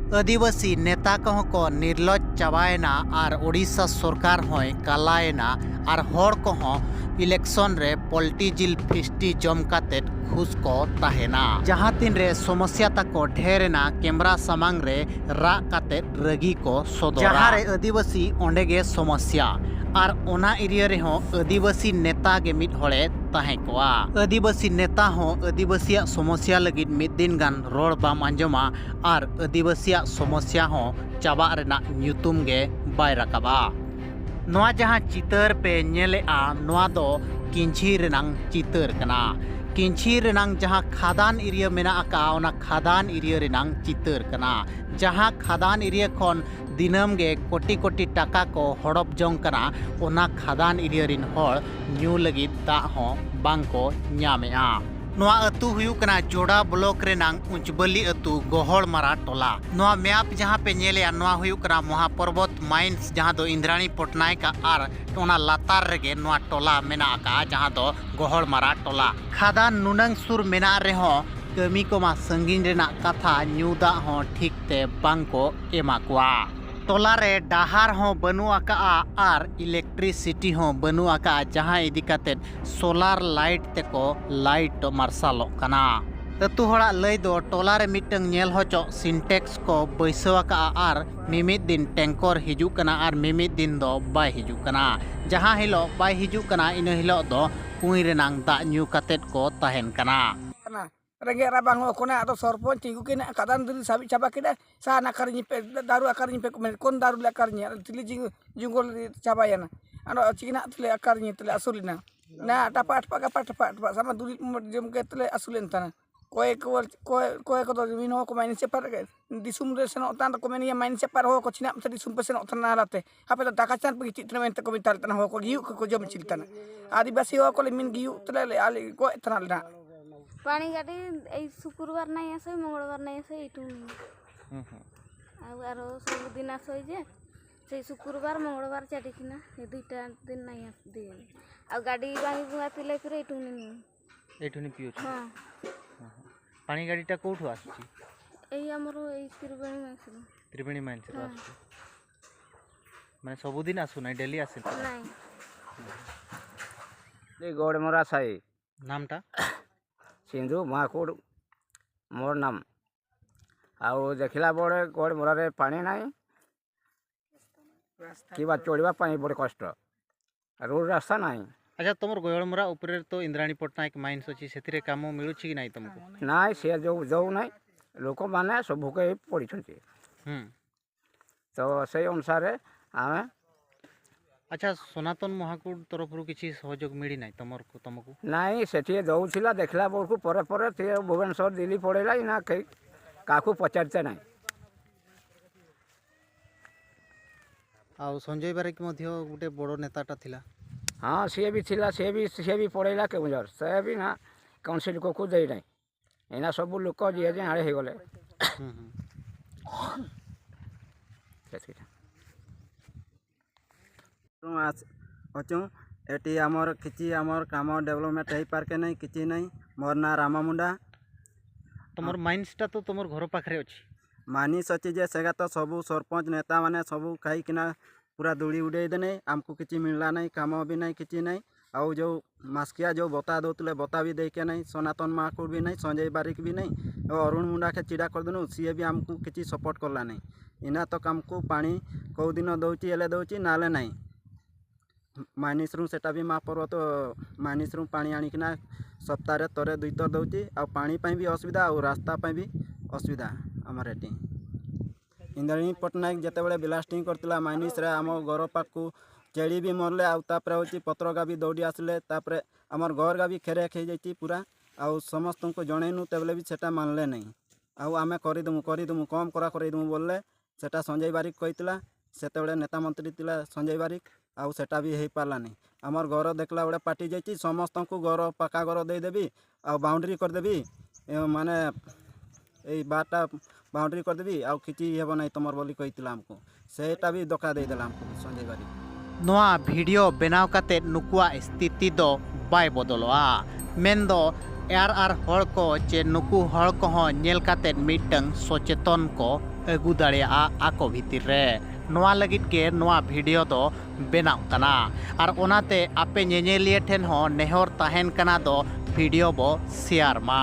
आदिवासी नेता को निर्लज चाबायना और ओडिशा सरकार होय कालायना और हर इलेक्शन रे पोल्टी जिल फिस्टी जम काते खुश को ताहेना जहाँ तीन रे समस्या तको ढेरना कैमरा सामांग रे रा काते रगी को सदरा जहाँ रे आदिवासी ओंडे गे समस्या और ओना एरिया रे हो आदिवासी नेता गे मिट होड़े ताहे कोआ आदिवासी नेता हो आदिवासी समस्या लगित मिद दिन गान रोड बाम अंजमा और आदिवासी समस्या हो चाबा रेना न्यूतुम गे बाय रकाबा नोआ जहाँ चितर पे नेलेआ नोआ दो किंची रेनांग चितर कना किंची रेनांग जहाँ खादान एरिया मेना आका ओना खादान एरिया रेनांग चितर कना जहाँ खादान एरिया खन दिनम गे कोटी कोटी टाका को हड़प जोंग कना ओना खादान एरिया रिन हड़ न्यू लगी दा हो बांग को न्यामेआ नोआ अतु हुयु कना जोड़ा ब्लॉक रेनांग उंचबली अतु गोहड़ मारा टोला नोआ मैप जहाँ पे नेले नोआ हुयु कना महापर्वत माइंस जहाँ दो इंद्राणी पटनायक आर ओना लातार रेगे नोआ टोला मेना आका जहाँ दो गोहड़ मारा टोला खादान नुनंग सुर मेना रेहो कमी को मा संगीन रेना कथा न्यूदा हो ठीक ते बांग को एमा कुआ टोला रे डाहार हो बनु आका आर इलेक्ट्रिसिटी हो बनु आका जहाँ इदी काते सोलार लाइट तेको लाइट मार्शाल कना अतु हड़ा लय दो टोला रे मिटंग नेल होचो सिंटेक्स को बैसो आका आर मिमित दिन टैंकर हिजू कना आर मिमित दिन दो बाय हिजू कना जहाँ हिलो बाय हिजू कना इन हिलो दो कुई रेनांग दा न्यू काते को ताहेन कना रेंगे राबांग कोना अतो सरपंच तिगु के कादान दरी साबि चाबा केदा सा नाकार पे दारू आकार पे कोन दारू आकार तिली जुंगल चाबायाना अनो चिकना तले आकार तले असुलिना ना टपा टपा sama duri jam ke tele asulen tana koe ko do min ho ko main separ disum re seno tan ko menia main separ ho ko cina tadi sumpe seno tana rate hape da dakacan pergi tremen te ko mital tana ho ko giu ko jom ciltana आदिवासी हो को min giu tele ali ko tana na पानी गाड़ी ए शुक्रवार नहीं आसे मंगलवार नहीं आसे इटू आरो सब दिन आसे जे से शुक्रवार मंगलवार चाटिकिना ए दुईटा दिन नहीं आस दिन आ गाड़ी बाही बुआ पिले फिर एठुनी पियो हां पानी गाड़ीटा कोठु आसुची ए हमरो ए त्रिवेणी माइंस आसुची माने सब दिन आसु नै डेली आसे नहीं ए गोड़ मोरा साई नामटा सिंधु महाकुड़ मोर नाम आउ देखला बड़े गोड़ मोरारे पानी नाई कि बात चढ़वा बड़े कष्ट रोड रास्ता नाई अच्छा तुम गोयलमरा ऊपर तो इंद्राणी पटनायक माइंस अच्छी से काम मिलूँ कि नहीं तुमको नाई से जो जो नाई लोक मैंने सब भोके पड़ी तो से अनुसार आम अच्छा सनातन महाकुड़ तरफ किसी सहयोग मिली ना तुमको नाई से दौला देखला बेलू पर भुवनेश्वर दिल्ली पड़ेगा ना कहीं क्या पचारते ना आ संजय बारिक गोटे बड़ नेताटा थिला हाँ सी भी पड़ेगा केवंझर से भी ना काउंसिल को दे ना एना सब लोक जी जे आड़े हो गले अच्छु एटी आमर किसी आमर काम डेवलपमेंट हो पार के नहीं किसी नहीं मोर ना रामा मुंडा तुम माइंसटा तो तुम घर पाखे अच्छी मानिस अच्छी जे सेगा तो सबू सरपंच नेता माने सबू कहीं पूरा दूड़ी उड़े देने आमको किसी मिलला नहीं काम भी नहीं किसी नहीं आउ जो मास्किया जो बता दौले बता भी दे के नहीं सनातन महाकुड़ भी नहीं संजय बारिक भी नहीं और अरुण मुंडा के चिड़ा कर देनु सी भी आमको किसी सपोर्ट करला नहीं इना तो आमको पानी कौ दिन दौची एले दौची नाले नहीं माइनिस रू सेटा भी महापर्वत तो माइनिस रू पानी आनिकिना सप्ताह तरे दुई थर दौची आ पानी भी असुविधा और रास्ता भी असुविधा आमर एटी इंद्राणी पटनायक जिते बड़े ब्लास्टिंग करता माइनिस रे आम घर पाखु चेड़ी भी मरले आउे हूँ पत्रगा भी दौड़ी आसले आमर घर गा भी खेरे खे जाइए पूरा आउ समस्त को जनईनु तेबले भी सेटा मानले नहीं आउ आमे करदेमु कम करा करदेमु बोलले सेटा संजय बारिक कहीला सेते नेता मंत्री थिला संजय बारिक आउ सेटा भी हो पारा नहीं आमर घर देखला बड़े पार्टी जाइए समस्त को घर पक्का घर देदेवी आ बाउंड्री करदेवी माने यही बारटा बाउंड्री करदेवी आउ किसी हेब ना तुम बोली कहीला आमको सेटा भी धोखा देदेला आमको संजय बारिक नोआ वीडियो बनाव काते नुकुआ स्थिति दो बाय बदलोआ मेन दो यार हड़ को चे नुकु हड़ को नेल काते मिटंग सचेतन को ᱟᱹᱜᱩ ᱫᱟᱲᱮᱭᱟᱜᱼᱟ ᱟᱠᱚ ᱵᱷᱤᱛᱤᱨ ᱨᱮ ᱱᱚᱣᱟ ᱞᱟᱹᱜᱤᱫ ᱜᱮ ᱱᱚᱣᱟ ᱵᱷᱤᱰᱤᱭᱳ ᱫᱚ ᱵᱮᱱᱟᱣ ᱠᱟᱱᱟ ᱟᱨ ᱚᱱᱟᱛᱮ ᱟᱯᱮ ᱧᱮᱧᱮᱞᱤᱭᱟᱹ ᱴᱷᱮᱱ ᱦᱚᱸ ᱱᱮᱦᱚᱨ ᱛᱟᱦᱮᱱ ᱠᱟᱱᱟ ᱫᱚ ᱵᱷᱤᱰᱤᱭᱳ ᱵᱚ ᱥᱮᱭᱟᱨ ᱢᱟ।